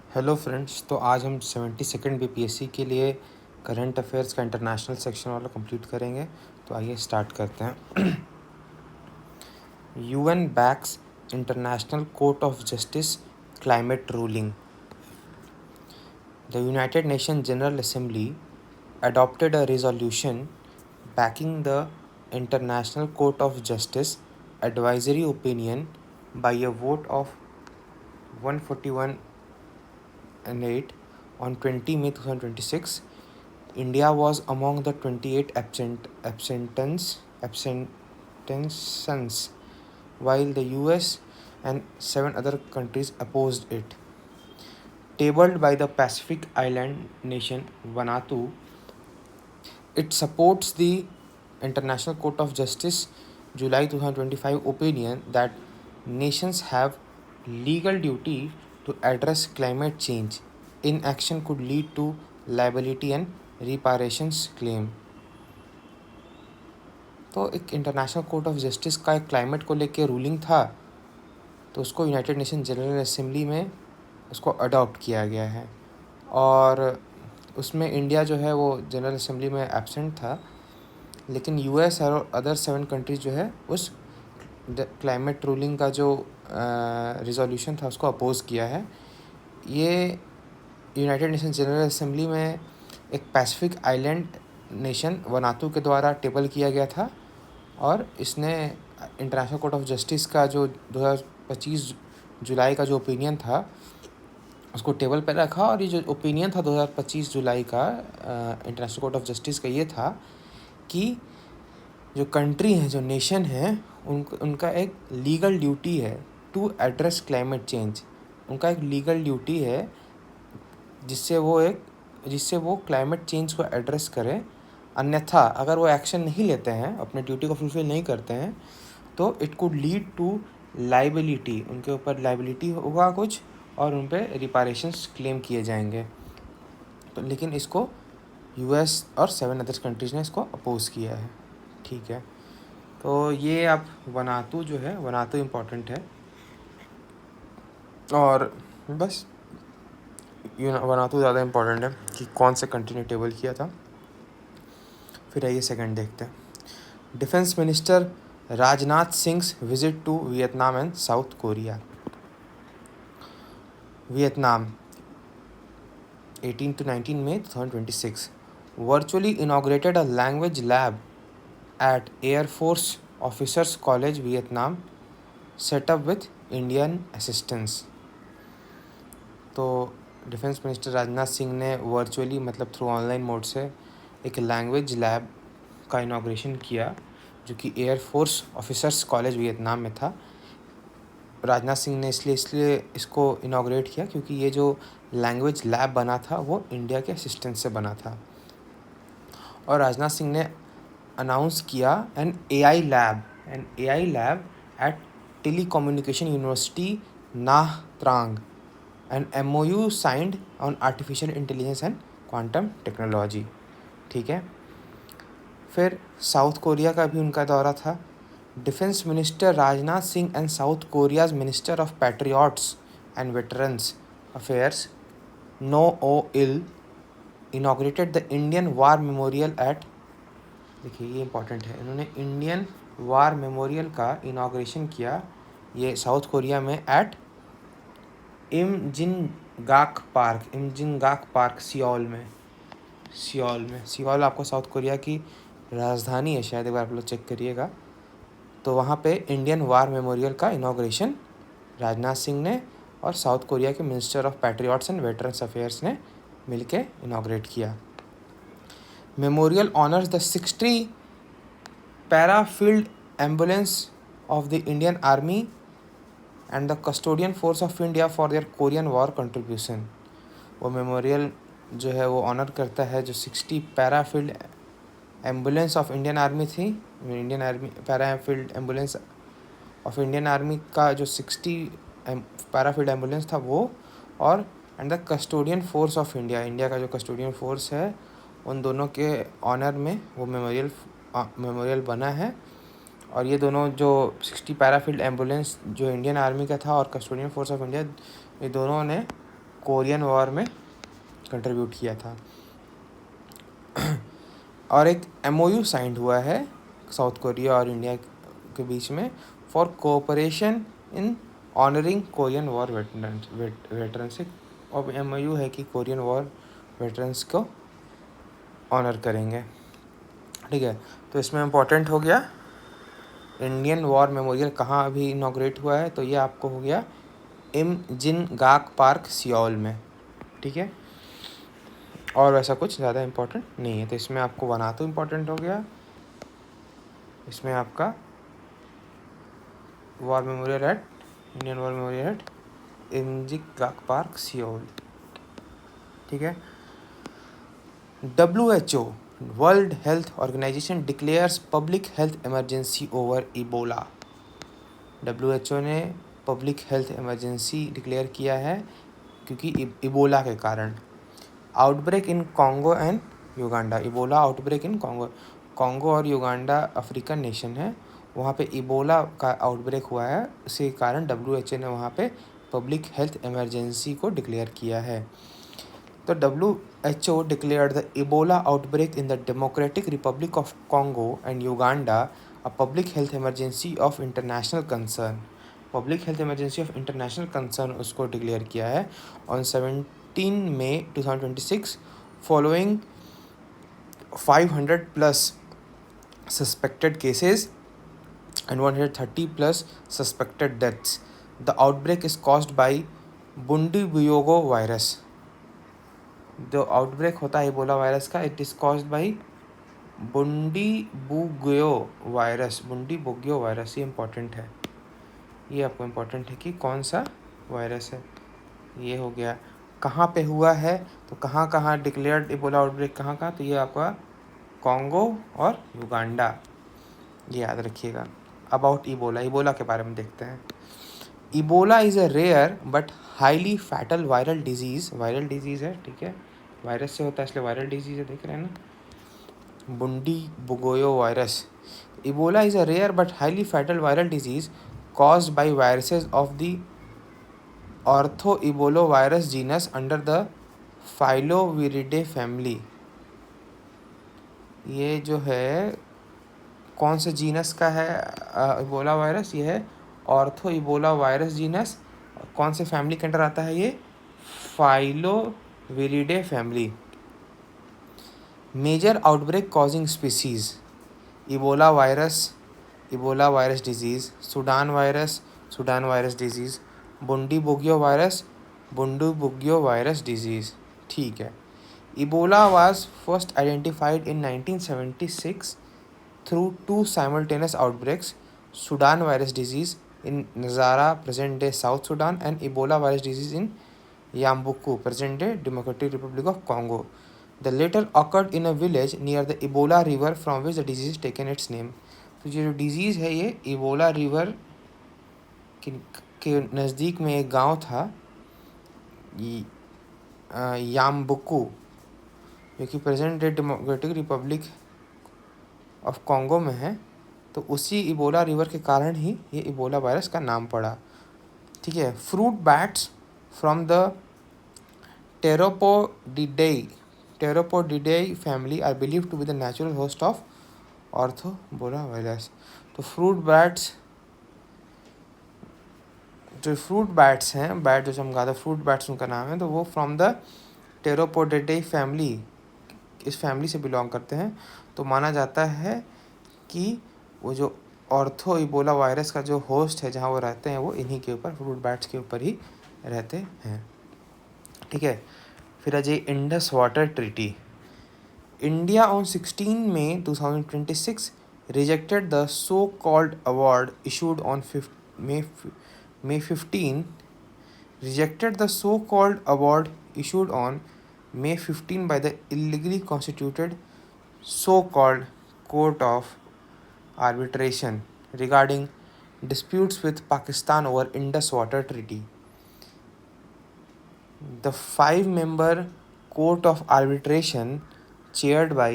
Hello friends, तो आज हम 72nd बीपीएससी के लिए करंट अफेयर्स का इंटरनेशनल सेक्शन वाला कंप्लीट करेंगे। तो आइए स्टार्ट करते हैं। UN backs international court of justice climate ruling. The United Nation General Assembly adopted a resolution backing the International Court of Justice advisory opinion by a vote of 141 and 8 on 20 May 2026. India was among the 28 abstentions, while the US and 7 other countries opposed it. Tabled by the Pacific island nation Vanuatu, it supports the International Court of Justice July 2025 opinion that nations have legal duty to address climate change. Inaction could lead to liability and reparations claim. तो एक international court of justice का एक climate को लेके ruling था, तो उसको United Nation General assembly में उसको अडॉप्ट किया गया है और उसमें इंडिया जो है वो जनरल असेंबली में एब्सेंट था, लेकिन यूएस और अदर 7 कंट्रीज जो है उस क्लाइमेट रूलिंग का जो रिजोल्यूशन था उसको अपोज़ किया है। ये यूनाइटेड नेशन जनरल असेंबली में एक पैसिफिक आइलैंड नेशन वनातू के द्वारा टेबल किया गया था और इसने इंटरनेशनल कोर्ट ऑफ जस्टिस का जो 2025 जुलाई का जो ओपिनियन था उसको टेबल पर रखा। और ये जो ओपिनियन था 2025 जुलाई का इंटरनेशनल कोर्ट ऑफ जस्टिस का ये था कि जो कंट्री हैं, जो नेशन हैं, उनका एक लीगल ड्यूटी है टू एड्रेस क्लाइमेट चेंज। उनका एक लीगल ड्यूटी है जिससे वो क्लाइमेट चेंज को एड्रेस करें। अन्यथा अगर वो एक्शन नहीं लेते हैं, अपने ड्यूटी को फुलफिल नहीं करते हैं, तो it could lead to liability, उनके ऊपर लाइबिलिटी होगा कुछ और उन पर रिपारेशंस क्लेम किए जाएंगे। तो लेकिन इसको यूएस और 7 अदर कंट्रीज़ ने इसको अपोज़ किया है। ठीक है, तो ये आप वनातू जो है, वनातू इम्पॉर्टेंट है और बस वनातू ज़्यादा इम्पॉर्टेंट है कि कौन से कंट्री ने टेबल किया था। फिर आइए सेकंड देखते हैं। Defence minister Rajnath Singh visit to Vietnam and South Korea. Vietnam 18 to 19 May 2026 virtually inaugurated a language lab at Air Force Officers College, Vietnam, set up with Indian assistance. तो डिफेंस मिनिस्टर राजनाथ सिंह ने virtually मतलब through online mode से एक language lab का inauguration किया जो कि air force officers college Vietnam में था। राजनाथ सिंह ने इसलिए इसको इनाग्रेट किया क्योंकि ये जो लैंग्वेज लैब बना था वो इंडिया के असिस्टेंस से बना था। और राजनाथ सिंह ने अनाउंस किया an AI lab at telecommunication university Nha Trang and MOU signed on artificial intelligence and quantum technology. ठीक है, फिर साउथ कोरिया का भी उनका दौरा था। Defence minister Rajnath Singh and South Korea's minister of patriots and veterans affairs No Oh Il inaugurated the Indian war memorial at, देखिए ये इंपॉर्टेंट है, इन्होंने इंडियन वार मेमोरियल का इनाग्रेशन किया ये साउथ कोरिया में एट इमजिनगाक पार्क सियोल में। Seoul आपको साउथ कोरिया की राजधानी है शायद, एक बार आप लोग चेक करिएगा। तो वहाँ पे इंडियन वार मेमोरियल का इनाग्रेशन राजनाथ सिंह ने और साउथ कोरिया के minister of patriots and veterans affairs ने मिलके इनाग्रेट किया। Memorial honours the 60 para field ambulance of the Indian army and the custodian force of India for their Korean war contribution. वो memorial जो है वो honour करता है जो 60 para field ambulance of Indian army थी, Indian army para field ambulance of Indian army का जो 60 पैरा फील्ड एम्बुलेंस था वो, और and the custodian force of India का जो कस्टोडियन फोर्स है, उन दोनों के ऑनर में वो मेमोरियल बना है। और ये दोनों जो 60 पैराफील्ड एम्बुलेंस जो इंडियन आर्मी का था और कस्टोडियन फोर्स ऑफ इंडिया, ये दोनों ने कोरियन वॉर में कंट्रीब्यूट किया था। और एक MOU साइंड हुआ है साउथ कोरिया और इंडिया के बीच में for cooperation in honouring Korean war veterans. और MOU है कि कोरियन वॉर वेटरन्स को ऑनर करेंगे। ठीक है, तो इसमें इम्पोर्टेंट हो गया इंडियन वॉर मेमोरियल कहाँ अभी इनॉग्रेट हुआ है, तो ये आपको हो गया इमजिनगाक पार्क सियोल में। ठीक है, और वैसा कुछ ज़्यादा इम्पोर्टेंट नहीं है। तो इसमें आपको वनातू इम्पोर्टेंट हो गया, इसमें आपका war memorial at Indian war memorial at Imjingak park Seoul. ठीक है, WHO world health organisation declares public health emergency over Ebola. WHO ने पब्लिक हेल्थ इमरजेंसी डिक्लेयर किया है क्योंकि इबोला के कारण। Outbreak in Congo and Uganda. Ebola outbreak in Congo और Uganda African nation है, वहाँ पे इबोला का आउटब्रेक हुआ है, उसी कारण WHO ने वहाँ पे पब्लिक हेल्थ इमरजेंसी को डिक्लेयर किया है। तो WHO declared the Ebola outbreak in the Democratic Republic of Congo and Uganda a public health emergency of international concern. Public health emergency of international concern उसको declare किया है on 17 May 2026 following 500 plus suspected cases and 130 plus suspected deaths. The outbreak is caused by Bundibugyo virus. जो outbreak होता है Ebola virus का, it is caused by Bundibugyo virus. ये important है, ये आपको इम्पोर्टेंट है कि कौन सा वायरस है। ये हो गया कहाँ पे हुआ है, तो कहाँ डिक्लेयर्ड इबोला आउटब्रेक कहाँ, तो ये आपका कॉन्गो और युगांडा, ये याद रखिएगा। अबाउट इबोला के बारे में देखते हैं। Ebola is a rare but highly fatal viral disease है। ठीक है, वायरस से होता है इसलिए वायरल डिजीज़ है, देख रहे हैं ना, Bundibugyo virus. Ebola is a rare but highly fatal viral disease caused by viruses of the ortho Ebola virus genus under the Filoviridae family. ये जो है कौन से जीनस का है इबोला वायरस, ये है ऑर्थो इबोला वायरस जीनस। कौन से फैमिली के अंडर आता है ये, Filoviridae family. Major outbreak causing species Ebola virus disease, Sudan virus disease, Bundibugyo virus disease. ठीक है, Ebola was first identified in 1976 through 2 simultaneous outbreaks, Sudan virus disease in Nzara present day South Sudan and Ebola virus disease in Yambuku present day Democratic Republic of Congo. The later occurred in a village near the Ebola river from which the disease taken its name. तो ये जो disease है ये Ebola river के नज़दीक में एक गांव था याम्बुकू, जो कि present day Democratic Republic of Congo में है। तो उसी इबोला रिवर के कारण ही ये इबोला वायरस का नाम पड़ा। ठीक है, fruit bats from the Pteropodidae family are believe to be the natural host of orthoebola virus. तो फ्रूट बैट्स हैं, बैट जो चमगादड़ फ्रूट बैट्स उनका नाम है, तो वो फ्रॉम द टेरोपोडिडेई फैमिली, इस फैमिली से बिलोंग करते हैं। तो माना जाता है कि वो जो ऑर्थो इबोला वायरस का जो होस्ट है, जहाँ वो रहते हैं, वो इन्हीं के ऊपर, फ्रूट बैट्स के ऊपर ही रहते हैं। ठीक है, फिर आ जाइए Indus water treaty. India on 16 May 2026 rejected the so-called award issued on May 15 by the illegally constituted so-called Court of Arbitration regarding disputes with Pakistan over Indus Water Treaty. The 5-member Court of Arbitration chaired by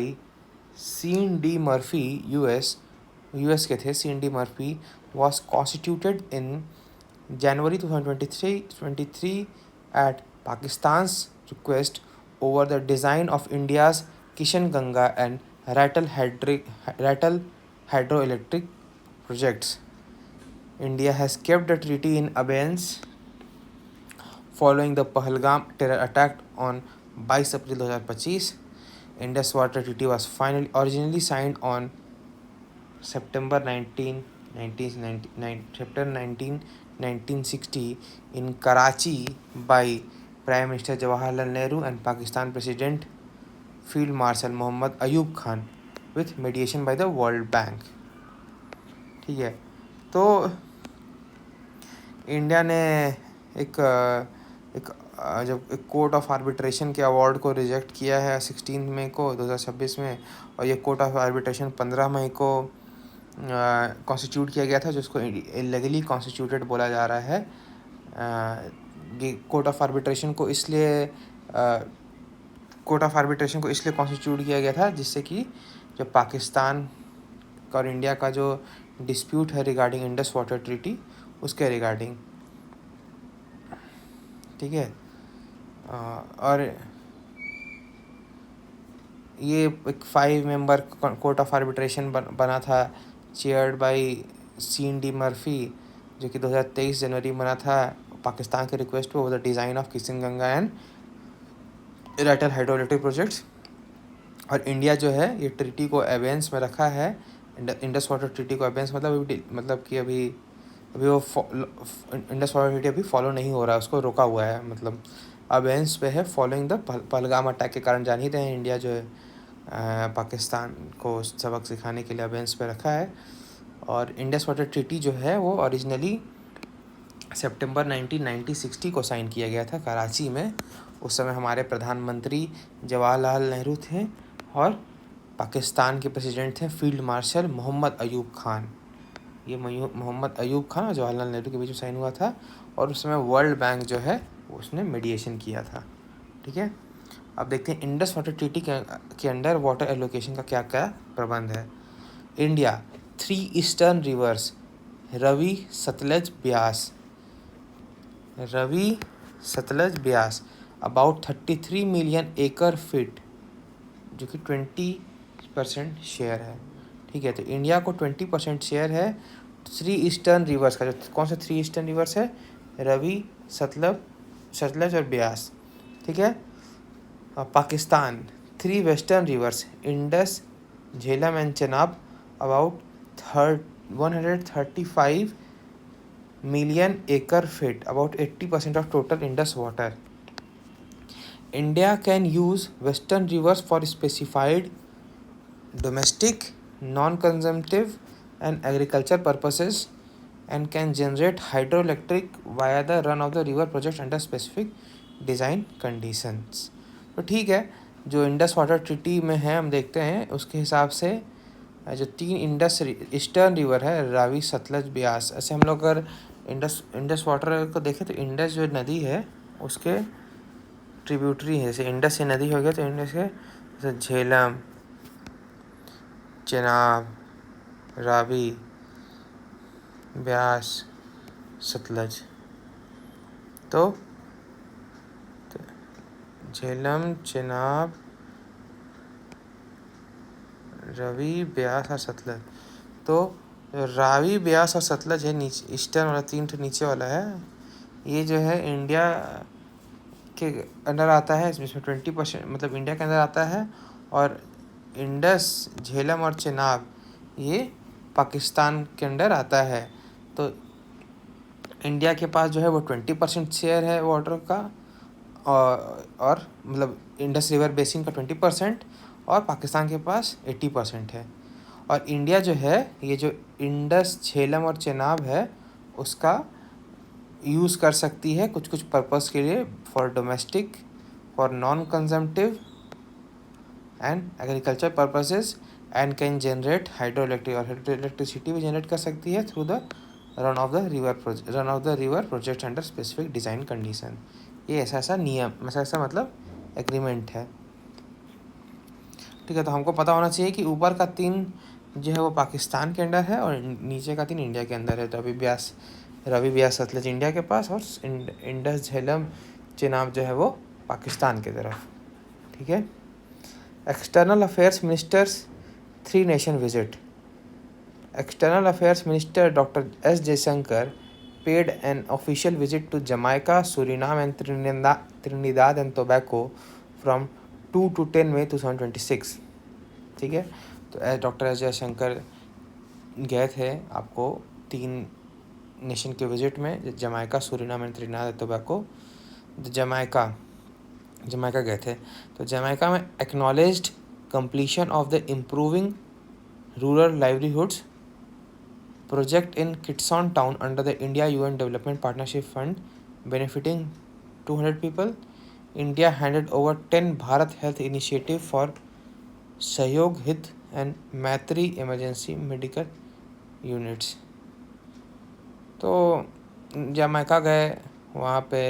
C.D. Murphy, US के थे, C.D. Murphy, was constituted in January 2023 at Pakistan's request over the design of India's Kishan Ganga and Ratal hydroelectric projects. India has kept the treaty in abeyance following the Pahalgam terror attack on 22 April 2025. Indus Water Treaty was originally signed on September 1960 in Karachi by Prime Minister Jawaharlal Nehru and Pakistan President Field Marshal Mohammad Ayub Khan with mediation by the World Bank. ठीक है, तो India ने एक जब एक court of arbitration के award को reject किया है 16 मई को 2026 में, और ये कोर्ट ऑफ आर्बिट्रेशन 15 मई को कॉन्स्टिट्यूट किया गया था, जिसको इलीगली कॉन्स्टिट्यूटेड बोला जा रहा है। ये कोर्ट ऑफ आर्बिट्रेशन को इसलिए कॉन्स्टिट्यूट किया गया था जिससे कि जो पाकिस्तान और इंडिया का जो डिस्प्यूट है रिगार्डिंग इंडस वाटर ट्रीटी, उसके रिगार्डिंग, ठीक है। और ये एक 5 मेंबर कोर्ट ऑफ आर्बिट्रेशन बना था, चेयर्ड बाय C.N.D. मर्फी, जो कि 2023 जनवरी में बना था पाकिस्तान के रिक्वेस्ट पे, the design of Kishan Ganga and Ratle hydroelectric projects. और इंडिया जो है ये ट्रीटी को एबेंस में रखा है, इंडस वाटर ट्रीटी को एबेंस मतलब कि अभी वो इंडस वाटर ट्रीटी अभी फॉलो नहीं हो रहा है, उसको रोका हुआ है, मतलब अबेंस पे है फॉलोइंग द पहलगाम अटैक के कारण। जान ही रहे हैं इंडिया जो है पाकिस्तान को सबक सिखाने के लिए अबेंस पे रखा है। और इंडस वाटर ट्रीटी जो है वो ओरिजिनली सितंबर 1960 को साइन किया गया था कराची में। उस समय हमारे प्रधानमंत्री जवाहरलाल नेहरू थे और पाकिस्तान के प्रेसिडेंट थे फील्ड मार्शल मोहम्मद अयूब खान। ये मोहम्मद अयूब खान और जवाहरलाल नेहरू के बीच में साइन हुआ था, और उस समय वर्ल्ड बैंक जो है उसने मीडिएशन किया था, ठीक है। अब देखते हैं इंडस वाटर ट्रीटी के अंडर वाटर एलोकेशन का क्या क्या प्रबंध है। India 3 eastern rivers Ravi Sutlej Beas about 33 million acre feet, जो कि 20% शेयर है, ठीक है। तो इंडिया को 20% शेयर है 3 ईस्टर्न रिवर्स का। जो कौन से 3 ईस्टर्न रिवर्स है? रवि, सतलज और ब्यास, ठीक है। Pakistan 3 western rivers Indus, Jhelum and Chenab about 135 million acre feet, about 80% of total Indus water. India can use western rivers for specified domestic, non-consumptive and agriculture purposes and can generate hydroelectric via the run-of-the-river project under specific design conditions. तो ठीक है, जो Indus water treaty में है हम देखते हैं उसके हिसाब से जो 3 ईस्टर्न रिवर है रावी, सतलज, ब्यास, ऐसे हम लोग अगर इंडस वाटर को देखें तो इंडस जो नदी है उसके ट्रिब्यूटरी है। जैसे इंडस से नदी हो गया तो इंडस के जैसे झेलम, चेनाब, रावी, ब्यास, सतलज। तो झेलम, चेनाब, रवि, ब्यास और सतलज। तो रावी, ब्यास और सतलज है नीचे, ईस्टर्न वाला 3 तो नीचे वाला है, ये जो है इंडिया के अंदर आता है, इसमें 20% मतलब इंडिया के अंदर आता है। और इंडस, झेलम और चेनाब ये पाकिस्तान के अंदर आता है। तो इंडिया के पास जो है वो 20% शेयर है वाटर का, और मतलब इंडस रिवर बेसिन का 20% और पाकिस्तान के पास 80% है। और इंडिया जो है ये जो इंडस, झेलम और चेनाब है उसका यूज़ कर सकती है कुछ कुछ पर्पस के लिए, for domestic, for non consumptive and agriculture purposes, and can generate hydroelectric, और हाइड्रोइलेक्ट्रिसिटी भी जनरेट कर सकती है through the run of the river project under specific design condition. ये ऐसा नियम, ऐसा मतलब एग्रीमेंट है, ठीक है। तो हमको पता होना चाहिए कि ऊपर का 3 जो है वो पाकिस्तान के अंदर है और नीचे का 3 इंडिया के अंदर है। तो रवि, ब्यास, सतलज इंडिया के पास, और इंडस, झेलम, चेनाब जो है वो पाकिस्तान की तरफ। ठीक है। External affairs ministers 3 nation visit. External Affairs Minister Dr. S. Jaishankar paid an official visit to Jamaica, Suriname and Trinidad and Tobago from 2 to 10 May 2026। ठीक है। तो डॉक्टर एस जयशंकर गए थे आपको 3 नेशन के विजिट में, Jamaica, Suriname and Trinidad and Tobago. Jamaica गए थे। तो जमाइका में acknowledged completion of the improving rural livelihoods project in Kitson Town under the India-UN Development Partnership Fund benefiting 200 people. India handed over 10 Bharat Health Initiative for Sahyog Hit and Maitri Emergency Medical Units। तो Jamaica गए, वहाँ पे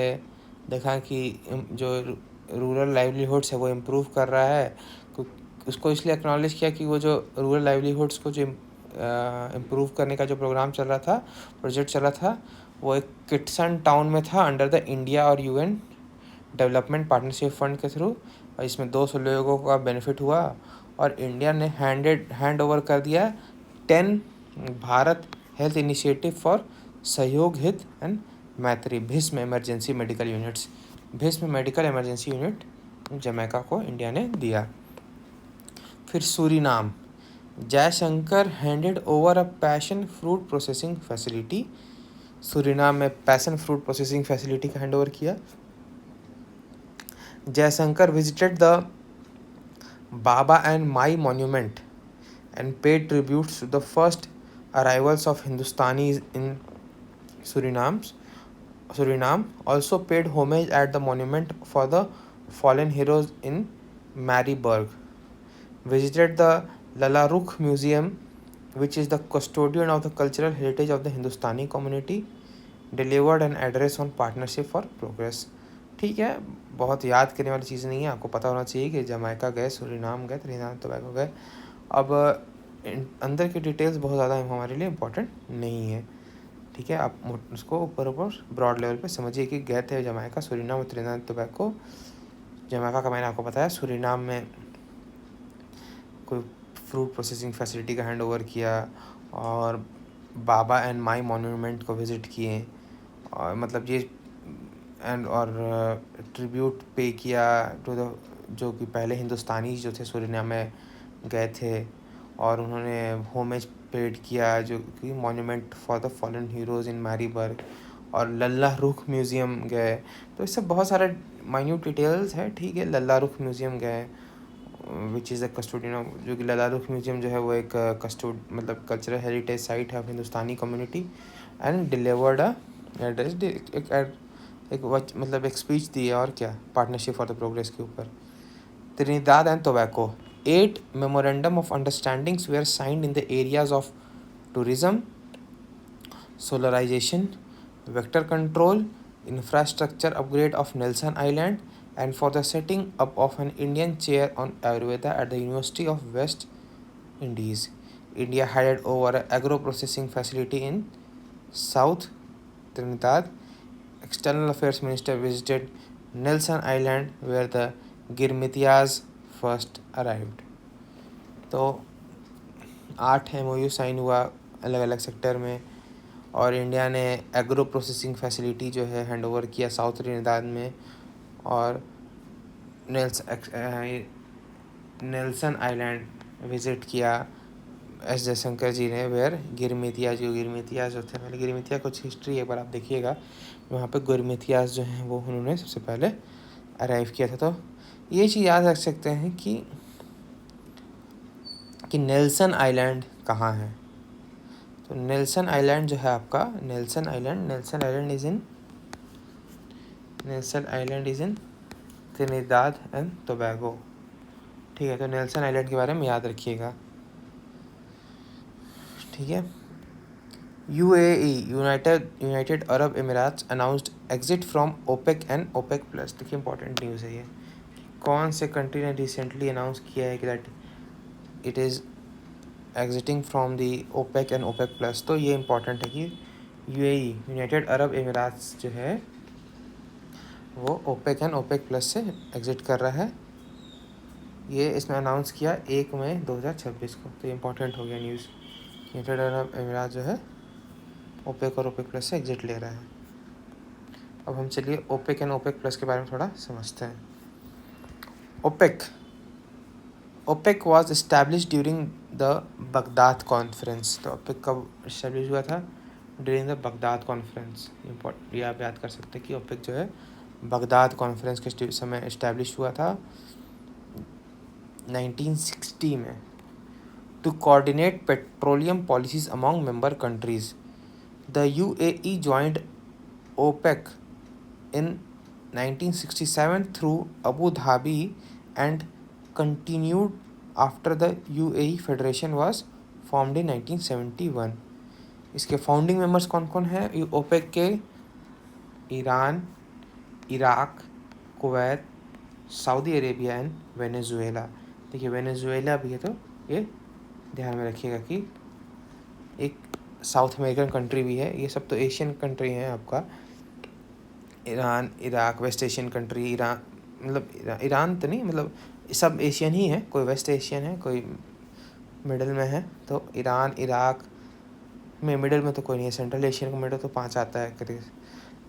देखा कि जो rural livelihoods है वो improve कर रहा है। उसको इसलिए एक्नॉलेज किया कि वो जो रूरल लाइवलीहुड्स को जो इम्प्रूव करने का जो प्रोग्राम चल रहा था, प्रोजेक्ट चल रहा था, वो एक किटसन टाउन में था अंडर द इंडिया और यूएन डेवलपमेंट पार्टनरशिप फंड के थ्रू। और इसमें 200 लोगों का बेनिफिट हुआ और इंडिया ने हैंड ओवर कर दिया 10 भारत हेल्थ इनिशिएटिव फॉर सहयोग Hit and Maitri Bhishma emergency medical units. Bhishma medical emergency unit Jamaica को इंडिया ने दिया। फिर Suriname, Jaishankar handed over a passion fruit processing facility. Suriname में पैशन फ्रूट प्रोसेसिंग फैसिलिटी का हैंड ओवर किया। Jaishankar visited the Baba and Mai monument and paid tributes to the first arrivals of Hindustanis in Suriname. Also paid homage at the monument for the fallen heroes in Mariburg. Visited the Lala Rukh Museum, which is the custodian of the cultural heritage of the Hindustani community. Delivered an address on partnership for progress। ठीक है, बहुत याद करने वाली चीज़ नहीं है, आपको पता होना चाहिए कि जमैका गए, सूरीनाम गए, त्रिनिदाद टोबैगो गए। अब अंदर की डिटेल्स बहुत ज़्यादा हमारे लिए इम्पोर्टेंट नहीं है। ठीक है, आप उसको ऊपर ब्रॉड लेवल पे समझिए कि गए थे जमैका, सूरीनाम और त्रिनिदाद टोबैगो। जमैका का मैंने आपको बताया, सूरीनाम में कोई फ्रूट प्रोसेसिंग फैसिलिटी का हैंड ओवर किया और बाबा एंड माई मॉन्यूमेंट को विज़िट किए और मतलब ये और ट्रिब्यूट पे किया टू द जो कि पहले हिंदुस्तानी जो थे सूरीनाम में गए थे और उन्होंने होमेज पेड किया जो कि monument for the fallen heroes in Maryburg. और लल्ला रुख म्यूज़ियम गए। तो इससे बहुत सारे माइन्यूट डिटेल्स है। ठीक है, लल्ला रुख म्यूज़ियम गए which is a custodian of, जो कि लल्ला रुख म्यूज़ियम जो है वो एक मतलब कल्चरल हेरिटेज साइट है of Hindustani community. And delivered a address, मतलब एक स्पीच दी है और क्या, पार्टनरशिप फॉर द प्रोग्रेस के ऊपर। Trinidad and Tobago, 8 memorandum of understandings were signed in the areas of tourism, solarisation, vector control, infrastructure upgrade of Nelson Island, and for the setting up of an Indian chair on Ayurveda at the University of West Indies. India handed over an agro-processing facility in South Trinidad. External Affairs Minister visited Nelson Island where the Girmitiyas first arrived। तो 8 MOU sign हुआ अलग अलग sector में और India ने agro processing facility जो है hand over किया साउथ त्रिनिदाद में। और नेल्सन आइलैंड विज़िट किया एस जयशंकर जी ने, वेयर गिरमितिया जो थे पहले, गिरमितिया कुछ हिस्ट्री एक बार आप देखिएगा, वहाँ पे गिरमितियाज जो हैं वो उन्होंने सबसे पहले अराइव किया था। तो ये चीज़ याद रख सकते हैं कि नेल्सन आइलैंड कहाँ है। तो नेल्सन आइलैंड जो है आपका, Nelson island is in Trinidad and Tobago. ठीक है, तो नेल्सन आइलैंड के बारे में याद रखिएगा। ठीक है। UAE, United Arab Emirates announced exit from OPEC and OPEC plus. देखिए इंपॉर्टेंट न्यूज़ है ये, कौन से कंट्री ने रिसेंटली अनाउंस किया है कि that it is exiting from the OPEC and OPEC plus. तो ये इंपॉर्टेंट है कि UAE, यूनाइटेड अरब एमिरेट्स जो है वो ओपेक एंड ओपेक प्लस से एग्जिट कर रहा है। ये इसने अनाउंस किया 1 मई 2026 को। तो ये इम्पोर्टेंट हो गया न्यूज़। यूनाइटेड अरब अमीरात जो है ओपेक और ओपेक प्लस से एग्जिट ले रहा है। अब हम चलिए ओपेक एंड ओपेक प्लस के बारे में थोड़ा समझते हैं। OPEC OPEC was establish during the Baghdad conference. तो ओपेक कब इस्टेब्लिश हुआ था? During the Baghdad conference. ये आप याद कर सकते हैं कि ओपेक जो है बगदाद कॉन्फ्रेंस के समय इस्टेब्लिश हुआ था 1960 में। To coordinate petroleum policies among member countries, the UAE joined OPEC in 1967 through Abu Dhabi and continued after the UAE Federation was formed in 1971. इसके फाउंडिंग मेंबर्स कौन कौन हैं ओपेक के? Iran, Iraq, Kuwait, Saudi Arabia and Venezuela. देखिए Venezuela भी है, तो ये ध्यान में रखिएगा कि एक साउथ अमेरिकन कंट्री भी है। ये सब तो एशियन कंट्री हैं आपका। Iran, Iraq, West Asian country. Iran मतलब ईरान तो नहीं, मतलब सब एशियन ही है। कोई वेस्ट एशियन है, कोई मिडिल में है। तो ईरान, इराक में मिडिल में तो कोई नहीं है। सेंट्रल एशियन का मिडिल तो 5 आता है करीब।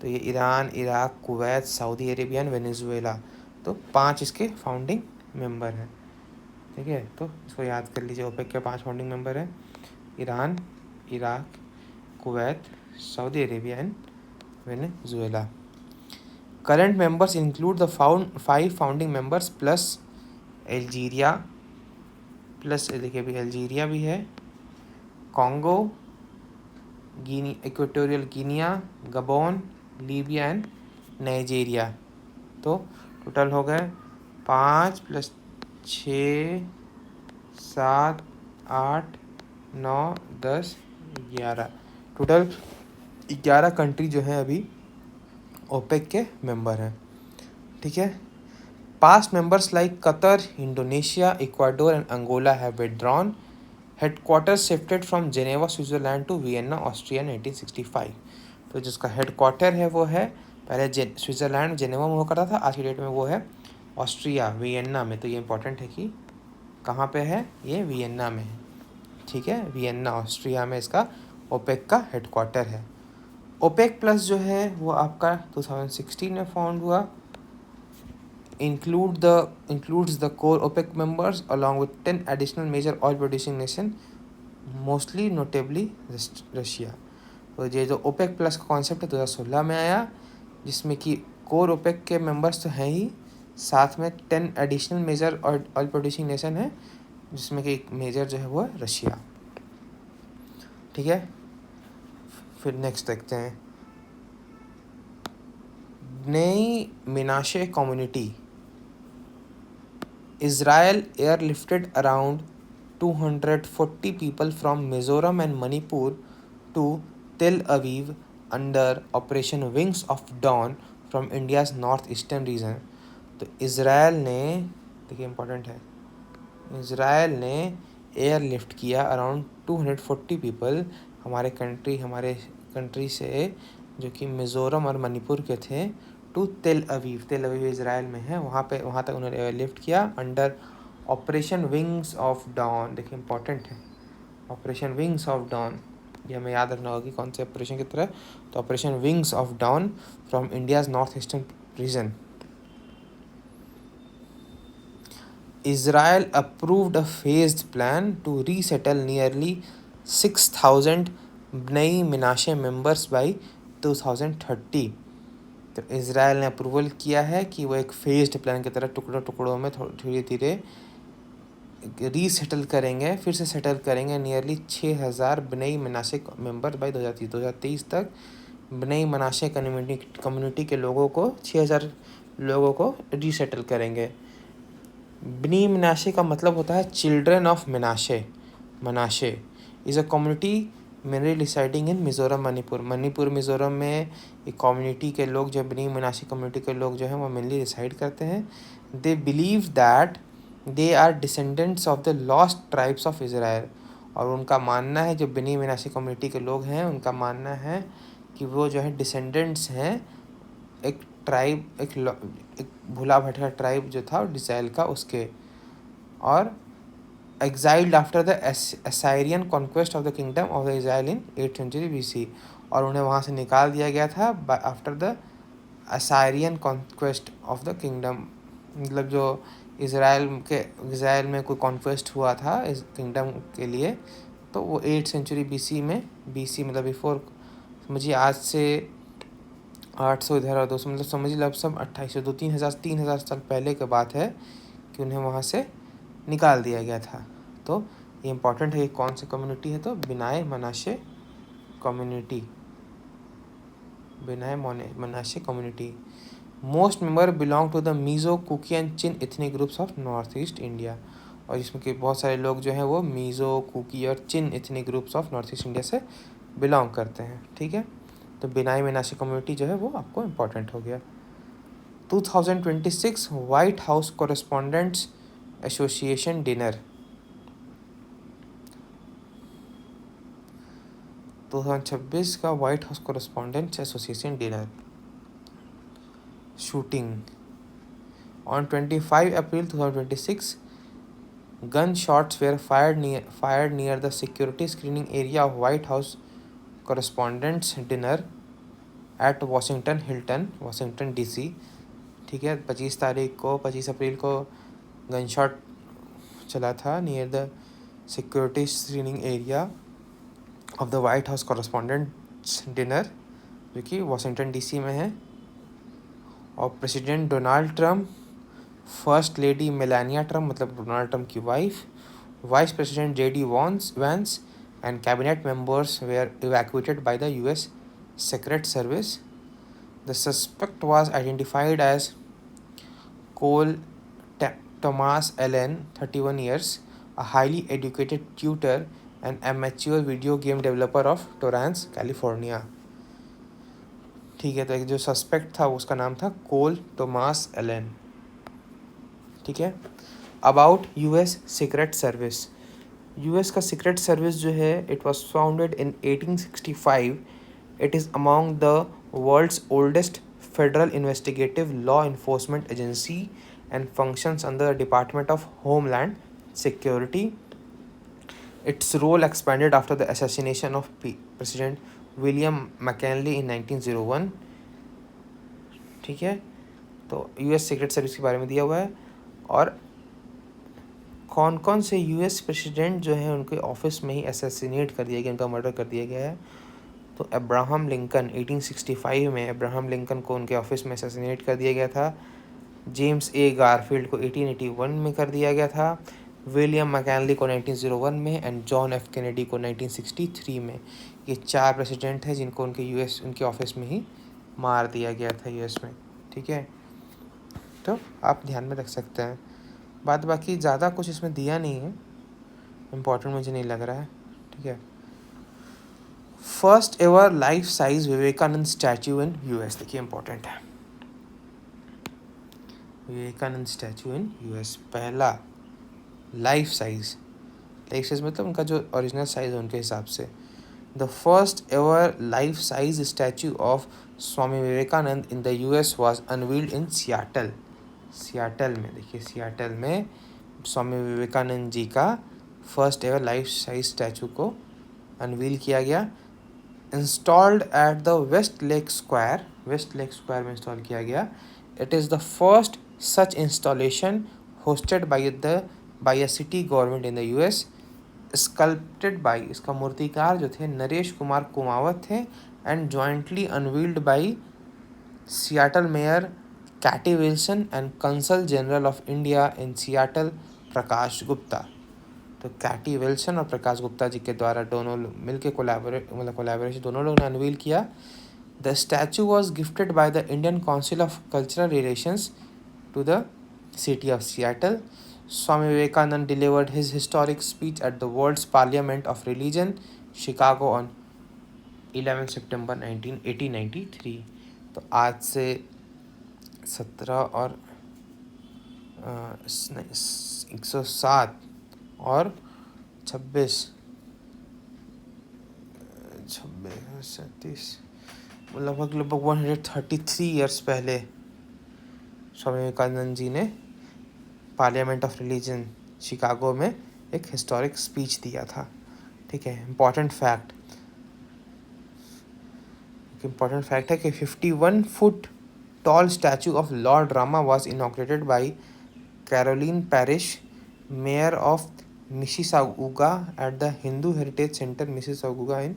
तो ये Iran, Iraq, Kuwait, Saudi Arabia and Venezuela, तो 5 इसके फाउंडिंग मेंबर हैं। ठीक है, तो इसको याद कर लीजिए। ओपेक के 5 फाउंडिंग मेंबर हैं: Iran, Iraq, Kuwait, Saudi Arabia and Venezuela. Current members include the 5 founding members plus Algeria, plus देखिए अभी अल्जीरिया भी है, Congo, equatorial Guinea, Gabon, Libya and Nigeria. तो टोटल हो गए 5 + 6 7 8 9 10 11। टोटल 11 कंट्री जो हैं अभी ओपेक के मेंबर हैं। ठीक है। Past members like Qatar, Indonesia, Ecuador and Angola have withdrawn. Headquarter shifted from Geneva Switzerland to Vienna Austria 1965। तो जिसका हेडक्वार्टर है वो है पहले स्विट्ज़रलैंड जेनेवा में हुआ करता था, आज की डेट में वो है ऑस्ट्रिया वियना में। तो ये इंपॉर्टेंट है कि कहाँ पे है, ये वियना में है। ठीक है, वियना ऑस्ट्रिया में इसका ओपेक का हेडक्वार्टर है। ओपेक प्लस जो है वो आपका 2016 में फाउंड हुआ। includes the core OPEC members along with 10 additional major oil producing nation, mostly notably Russia. तो ये जो ओपेक प्लस का कॉन्सेप्ट है 2016 में आया, जिसमें कि कोर ओपेक के मेंबर्स तो हैं ही, साथ में 10 additional major oil producing nation है, जिसमें कि एक मेजर जो है वो है रशिया। ठीक है, फिर नेक्स्ट देखते हैं। नई मिनाशे community. Israel airlifted around 240 people from Mizoram and Manipur to Tel Aviv under Operation Wings of Dawn from India's northeastern region. तो इसराइल ने, देखिए इम्पोर्टेंट है, इसराइल ने एयरलिफ्ट किया अराउंड 240 पीपल हमारे कंट्री से, जो कि मिज़ोरम और मणिपुर के थे, टू तेल अवीव इसराइल में है, वहाँ तक उन्होंने एयरलिफ्ट किया under operation wings of dawn. देखिए इंपॉर्टेंट है, ऑपरेशन विंग्स ऑफ डॉन, ये हमें याद रखना होगा कि कौन से ऑपरेशन की तरह। तो operation wings of dawn from India's north eastern region. Israel approved a phased plan to resettle nearly 6,000 Bnei Menashe members by 2030। तो इसराइल ने अप्रूवल किया है कि वो एक फेज्ड प्लान की तरह टुकड़ों में धीरे धीरे रीसेटल करेंगे, फिर से सेटल करेंगे नियरली 6,000 बनई मनाशे मेंबर बाई 2023 तक। बनई मनाशे कम्युनिटी के लोगों को 6,000 लोगों को रीसेटल करेंगे। बनी मनाशे का मतलब होता है children of Manasseh is a community mainly residing in Mizoram Manipur Mizoram में एक कम्युनिटी के लोग जो बनी मनाशे कम्युनिटी के लोग जो हैं वो मेनली रिसाइड करते हैं। They believe that they are descendants of the lost tribes of Israel. और उनका मानना है, जो बनी मनाशे कम्युनिटी के लोग हैं उनका मानना है कि वो जो है डिसेंडेंट्स हैं एक ट्राइब, एक भूला भटका ट्राइब जो था डिजाइल का, उसके, और exiled after the Assyrian conquest of the kingdom of Israel in 8th century BC, और उन्हें वहाँ से निकाल दिया गया था after the Assyrian conquest of the kingdom, मतलब जो इसराइल में कोई कॉन्क्वेस्ट हुआ था इस किंगडम के लिए, तो वो 8th सेंचुरी बीसी में, बीसी मतलब बिफोर, समझिए आज से 800 इधर और 200, मतलब समझिए लगभग 2800, 3,000 साल पहले की बात है कि उन्हें वहाँ से निकाल दिया गया था। तो ये इम्पॉर्टेंट है, कौन सी कम्युनिटी है, तो Bnei Menashe community, Bnei Menashe community. Most member belong to the Mizo, Kuki and Chin ethnic groups of north east India, और इसमें के बहुत सारे लोग जो हैं वो मीज़ो, कुकी और Chin ethnic groups of north east India से बिलोंग करते हैं। ठीक है, तो बिनाई मनाशे कम्युनिटी जो है वो आपको इम्पॉर्टेंट हो गया। 2026 white House correspondents association dinner, 2026 का white House correspondents association dinner. Shooting on 25 April 2026, gunshots were fired near the security screening area of White House Correspondents' Dinner at Washington Hilton, Washington DC। ठीक है, 25 अप्रैल को gunshot चला था near the security screening area of the White House correspondents dinner, जो कि Washington DC में है। और president Donald Trump, first lady Melania Trump मतलब डोनाल्ड ट्रम्प की wife, vice president JD Vance and cabinet members were evacuated by the US Secret Service. The suspect was identified as Cole Thomas Allen, 31 years, a highly educated tutor and amateur video game developer of Torrance, California। ठीक है, तो एक जो suspect था उसका नाम था कोल Thomas Allen. ठीक है, about US Secret Service. US का सीक्रेट सर्विस जो है, it was founded in 1865। It is among the world's oldest federal investigative law enforcement agency and functions under the Department of Homeland Security. Its role expanded after the assassination of President William McKinley in 1901। ठीक है, तो US Secret service के बारे में दिया हुआ है, और कौन कौन से यूएस प्रेसिडेंट जो हैं उनके ऑफिस में ही असैसिनेट कर दिया गया, उनका मर्डर कर दिया गया है। तो अब्राहम लिंकन 1865 में अब्राहम लिंकन को उनके ऑफिस में असैसिनेट कर दिया गया था। जेम्स ए गारफील्ड को 1881 में कर दिया गया था, विलियम मैकनली को 1901 में, एंड जॉन एफ कैनेडी को 1963 में। ये 4 प्रेसिडेंट हैं जिनको उनके ऑफिस में ही मार दिया गया था यूएस में। ठीक है, तो आप ध्यान में रख सकते हैं। बाकी ज़्यादा कुछ इसमें दिया नहीं है, इम्पोर्टेंट मुझे नहीं लग रहा है। ठीक है, first ever life size Vivekananda statue in US, देखिए इम्पोर्टेंट है, विवेकानंद स्टैचू इन यूएस, पहला लाइफ साइज मतलब उनका जो ओरिजिनल साइज है उनके हिसाब से। The first ever life size statue of Swami Vivekananda in the US was unveiled in Seattle में। देखिए, सियाटल में स्वामी विवेकानंद जी का first ever life size statue को अनवील किया गया। Installed at the West Lake square में इंस्टॉल किया गया। It is the first such installation hosted by a city government in the US, sculpted by, इसका मूर्तिकार जो थे नरेश कुमार कुमावत थे, and jointly unveiled by Seattle mayor Katie Wilson and consul general of India in Seattle Prakash Gupta. तो Katie Wilson और प्रकाश गुप्ता जी के द्वारा दोनों मिलकर कोलैबोरेशन दोनों लोगों ने अनवील किया। The statue was gifted by the Indian council of cultural relations to the city of Seattle. Swami Vivekanand delivered his historic speech at the World's Parliament of Religion, Chicago on 11 September 1893। तो आज से 17 और 107 और 26 37 लगभग 133 years पहले स्वामी विवेकानंद जी ने parliament of religion Chicago में एक हिस्टोरिक स्पीच दिया था। ठीक है, इम्पॉर्टेंट फैक्ट है कि 51 foot tall statue of lord Rama was inaugurated by Caroline Parrish, mayor of Mississauga at the Hindu heritage centre Mississauga in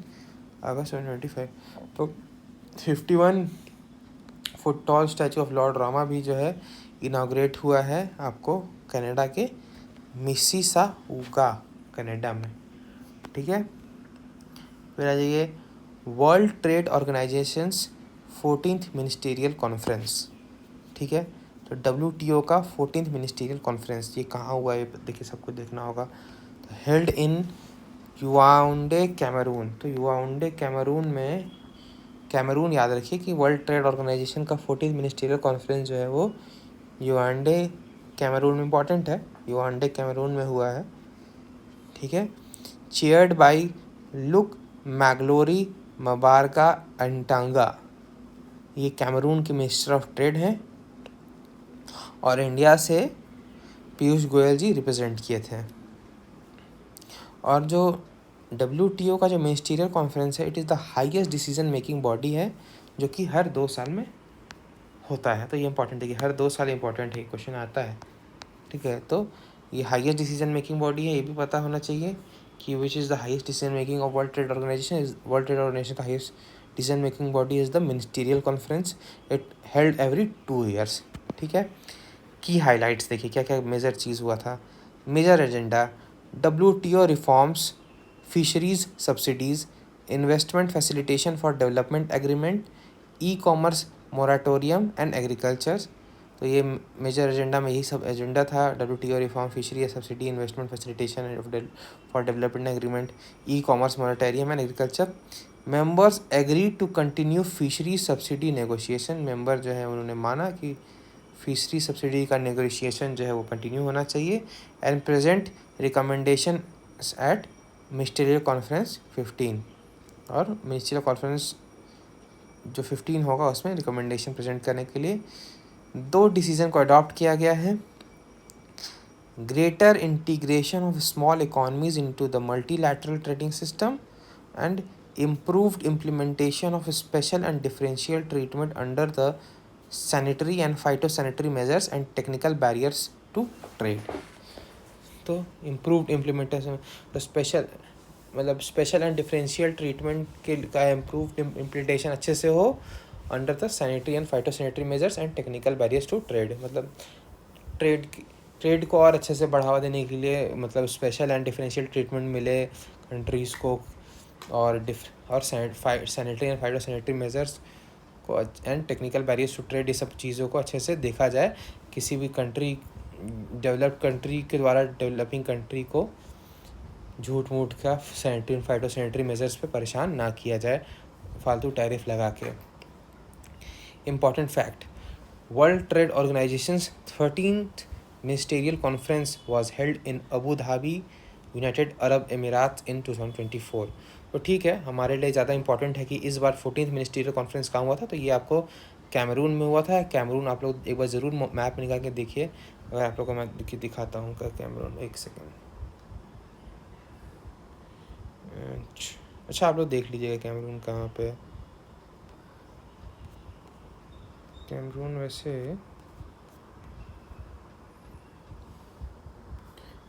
August 2025। तो 51 foot tall statue of lord Rama भी जो है इनाग्रेट हुआ है आपको कनाडा के मिसिसागुगा कनाडा में। ठीक है, फिर आ जाइए world trade organisations 14th ministerial conference. ठीक है, तो WTO का 14th मिनिस्टीरियल कॉन्फ्रेंस ये कहाँ हुआ है देखिए, सबको देखना होगा। तो हेल्ड इन युआउंडे कैमरून। तो युआउंडे कैमरून याद रखिए कि वर्ल्ड ट्रेड ऑर्गेनाइजेशन का 14th मिनिस्टीरियल कॉन्फ्रेंस जो है वो युआउंडे कैमरून में इम्पॉर्टेंट है, युआउंडे कैमरून में हुआ है। ठीक है, चेयर्ड बाई लुक मैग्लोरी मबारका अंटांगा, ये कैमरून के मिनिस्टर ऑफ ट्रेड हैं और इंडिया से पीयूष गोयल जी रिप्रेजेंट किए थे। और जो WTO का जो मिनिस्टीरियल कॉन्फ्रेंस है, it is the highest decision making body है जो कि हर 2 साल में होता है। तो ये इंपॉर्टेंट है कि हर 2 साल इंपॉर्टेंट है, क्वेश्चन आता है। ठीक है, तो ये हाईएस्ट डिसीजन मेकिंग बॉडी है, ये भी पता होना चाहिए कि which is the highest decision making of world trade organisation. World trade organisation का highest decision making body is the ministerial conference, it held every 2 years. ठीक है, की हाइलाइट्स देखिए क्या क्या मेजर चीज़ हुआ था। Major agenda WTO reforms, fisheries subsidies, investment facilitation for development agreement, e-commerce moratorium and agriculture. तो ये मेजर एजेंडा में यही सब एजेंडा था। WTO reform, fishery subsidy, investment facilitation for development agreement, e-commerce moratorium and agriculture. Members agree to continue fishery subsidy negotiation. Member जो है उन्होंने माना कि फिशरी सब्सिडी का नेगोशिएशन जो है वो कंटिन्यू होना चाहिए। And present recommendation at ministerial conference 15। और मिनिस्टीरियल कॉन्फ्रेंस जो 15 होगा उसमें रिकमेंडेशन प्रेजेंट करने के लिए 2 डिसीजन को अडॉप्ट किया गया है। Greater integration of small economies into the multilateral trading system and improved implementation of special and differential treatment under the sanitary and phytosanitary measures and technical barriers to trade। तो improved implementation, तो special and differential treatment के का improved implementation अच्छे से हो under the sanitary and phytosanitary measures and technical barriers to trade. मतलब trade को और अच्छे से बढ़ावा देने के लिए मतलब स्पेशल एंड डिफरेंशियल ट्रीटमेंट मिले कंट्रीज़ को, और सैनिटरी एंड फाइटोसैनिटरी मेजर्स को and technical barriers to trade, ये सब चीज़ों को अच्छे से देखा जाए। किसी भी डेवलप्ड कंट्री के द्वारा डेवलपिंग कंट्री को झूठ मूठ का सैनिटरी एंड फाइटोसैनिटरी मेजर्स पे परेशान ना किया जाए फालतू टैरिफ लगा के। Important fact, world trade organisations 13th ministerial conference was held in Abu Dhabi, United Arab Emirates in 2024। तो ठीक है, हमारे लिए ज़्यादा इंपॉर्टेंट है कि इस बार 14th मिनिस्टीरियल कॉन्फ्रेंस कहाँ हुआ था। तो ये आपको कैमरून में हुआ था। कैमरून आप लोग एक बार ज़रूर मैप में निकाल के देखिए। अगर आप लोग को मैं दिखाता हूँ का कैमरून, एक सेकेंड। अच्छा, आप लोग देख लीजिएगा कैमरून कहाँ पे। कैमरून वैसे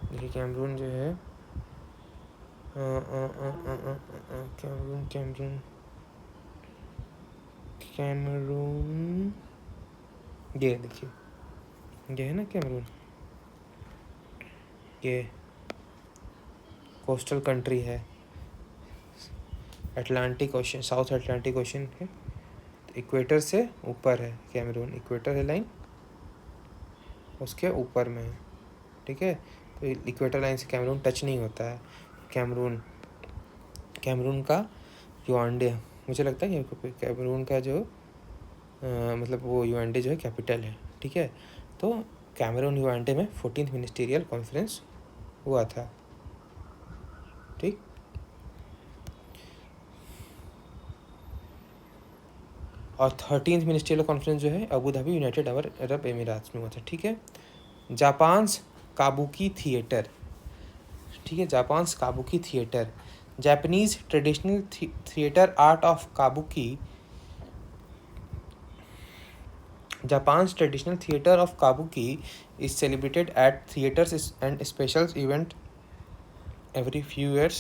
देखिए, कैमरून जो है कैमरून ये देखिए, ये है ना कैमरून, ये कोस्टल कंट्री है, Atlantic ocean, south Atlantic ocean है, इक्वेटर से ऊपर है कैमरून, इक्वेटर है लाइन उसके ऊपर में है। ठीक है, तो इक्वेटर लाइन से कैमरून टच नहीं होता है। कैमरून का युआंडे, मुझे लगता है कि कैमरून का जो मतलब वो युआंडे जो है कैपिटल है। ठीक है, तो कैमरून युआंडे में 14th मिनिस्टीरियल कॉन्फ्रेंस हुआ था। ठीक, और 13th मिनिस्ट्रियल कॉन्फ्रेंस जो है अबू धाबी यूनाइटेड अरब एमिरात्स में हुआ था। ठीक है। जापान्स काबुकी थिएटर, ठीक है, Japan's Kabuki theatre, Japanese traditional theatre art of Kabuki, Japan's traditional theater of kabuki is celebrated at theaters and special event every few years।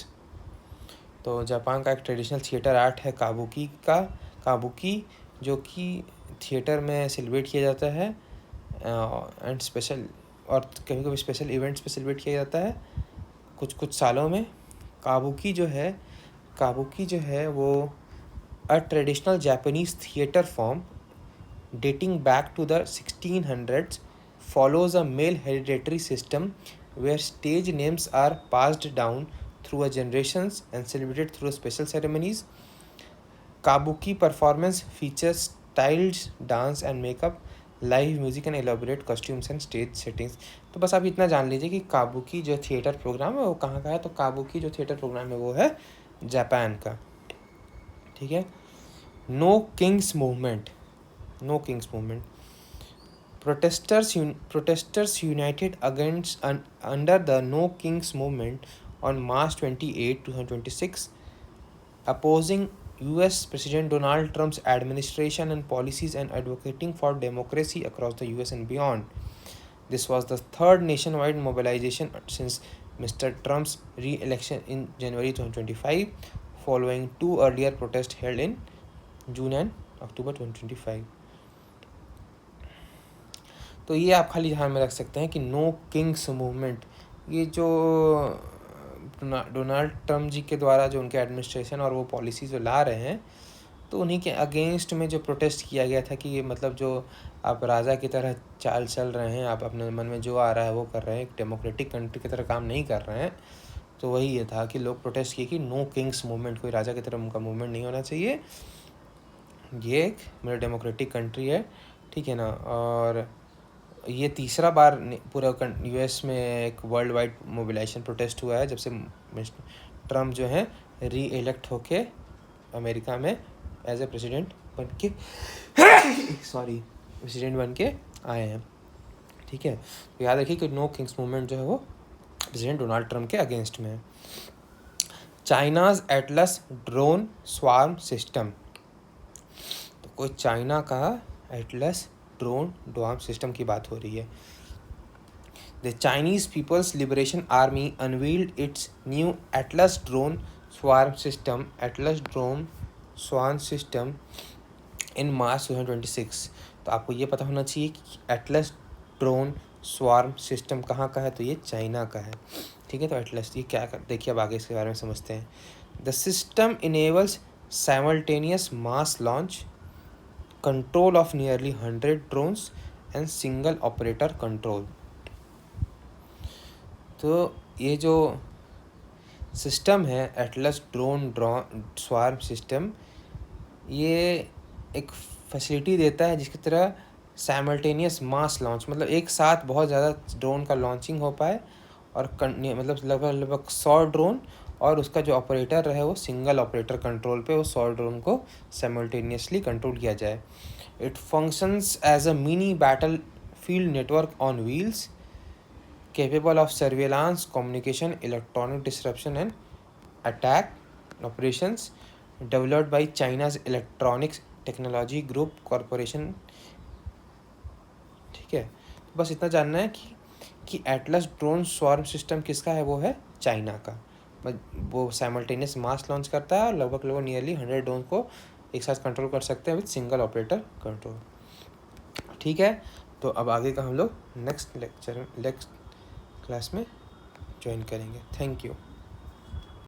तो जापान का एक ट्रेडिशनल थिएटर आर्ट है Kabuki, जो कि theatre में celebrate किया जाता है एंड स्पेशल, और कभी कभी स्पेशल इवेंट्स पे सेलिब्रेट किया जाता है कुछ सालों में। काबुकी जो है वो a traditional Japanese theatre form dating back to the 1600s, follows a male hereditary system where stage names are passed down through a generations and celebrated through special ceremonies। Kabuki performance features styled dance and makeup, live music and elaborate costumes and stage settings। तो बस आप इतना जान लीजिए कि Kabuki जो theatre programme है वो कहाँ का है। तो काबुकी जो थिएटर प्रोग्राम है वो है जापान का। ठीक है। No kings movement, protesters united against under the No Kings movement on March 28, 2026, opposing US President Donald Trump's administration and policies and advocating for democracy across the US and beyond। This was the third nationwide mobilization since Mr. Trump's re-election in January 2025, following two earlier protests held in June and October 2025। तो ये आप खाली ध्यान में रख सकते हैं कि नो किंग्स मूवमेंट, ये जो डोनाल्ड ट्रम्प जी के द्वारा जो उनके एडमिनिस्ट्रेशन और वो पॉलिसी जो ला रहे हैं, तो उन्हीं के अगेंस्ट में जो प्रोटेस्ट किया गया था कि ये मतलब जो आप राजा की तरह चाल चल रहे हैं, आप अपने मन में जो आ रहा है वो कर रहे हैं, एक डेमोक्रेटिक कंट्री की तरह काम नहीं कर रहे हैं। तो वही ये था कि लोग प्रोटेस्ट किए कि नो किंग्स मूवमेंट, कोई राजा की तरह उनका मूवमेंट नहीं होना चाहिए, ये एक मेरा डेमोक्रेटिक कंट्री है। ठीक है ना। और ये तीसरा बार पूरा यूएस में एक वर्ल्ड वाइड मोबिलाइजेशन प्रोटेस्ट हुआ है जब से ट्रम्प जो है री इलेक्ट होके अमेरिका में एज ए प्रेसिडेंट बन के प्रेसिडेंट बन के आए हैं। ठीक है। तो याद रखिए कि नो किंग्स मूवमेंट जो है वो प्रेसिडेंट डोनाल्ड ट्रम्प के अगेंस्ट में है। China's Atlas drone swarm system, तो कोई चाइना का एटलस ड्रोन सिस्टम की बात हो रही है। The Chinese people's liberation army unveiled its new Atlas drone swarm system in March 2026। तो आपको ये पता होना चाहिए कि एटलस ड्रोन स्वार्म सिस्टम कहाँ का है, तो ये चाइना का है। ठीक है। तो एटलस ये क्या कर, देखिए अब आगे इसके बारे में समझते हैं। The system enables simultaneous mass launch, control of nearly 100 drones and single operator control। तो ये जो सिस्टम है एटलस ड्रोन स्वार्म सिस्टम, ये एक फैसिलिटी देता है जिसकी तरह साइमल्टेनियस मास लॉन्च, मतलब एक साथ बहुत ज़्यादा ड्रोन का लॉन्चिंग हो पाए और मतलब लगभग 100 ड्रोन, और उसका जो ऑपरेटर रहे वो सिंगल ऑपरेटर कंट्रोल पे वो 100 ड्रोन को साइमल्टेनियसली कंट्रोल किया जाए। It functions as a mini battlefield network on wheels, capable of surveillance, communication, electronic disruption and attack operations, developed by China's Electronics Technology Group Corporation। ठीक है। तो बस इतना जानना है कि एटलस ड्रोन स्वार्म सिस्टम किसका है, वो है चाइना का। वो साइमल्टेनियस मास लॉन्च करता है और लगभग नियरली 100 ड्रोन को एक साथ कंट्रोल कर सकते हैं विद सिंगल ऑपरेटर कंट्रोल। ठीक है। तो अब आगे का हम लोग नेक्स्ट क्लास में ज्वाइन करेंगे। Thank you.